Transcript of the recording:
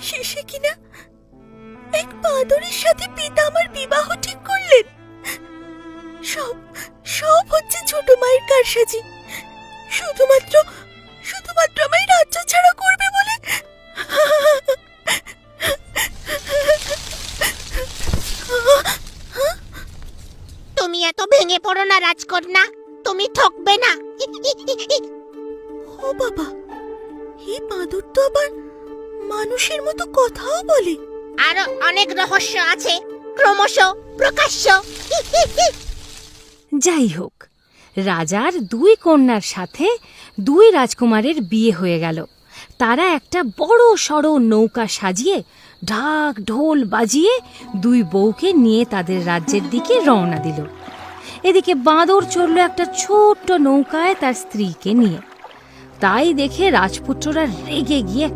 শেষে কিনা এক বাঁদরের সাথে পিতা আমার বিবাহ ঠিক করলেন। সব সব হচ্ছে ছোট মায়ের কারসাজি। শুধুমাত্র আমায় রাজ্য ছাড়া করবে বলে। তুমি এত ভেঙে পড়ো না রাজকন্যা, তুমি ঠকবে না। ও বাবা, এই বাঁদর তো আবার মানুষের মতো কথাও বলে। আরো অনেক রহস্য আছে, ক্রমশ প্রকাশ্য। যাই হোক, রাজার 2 কন্যার সাথে 2 রাজকুমারের বিয়ে হয়ে গেল। তারা একটা বড় সড়ো নৌকা সাজিয়ে ঢাক ঢোল বাজিয়ে 2 বউকে নিয়ে তাদের রাজ্যের দিকে রওনা দিল। এদিকে বাঁদর চড়ল একটা ছোট্ট নৌকায় তার স্ত্রীকে নিয়ে। তাই দেখে রাজপুত্ররা রেগে গিয়ে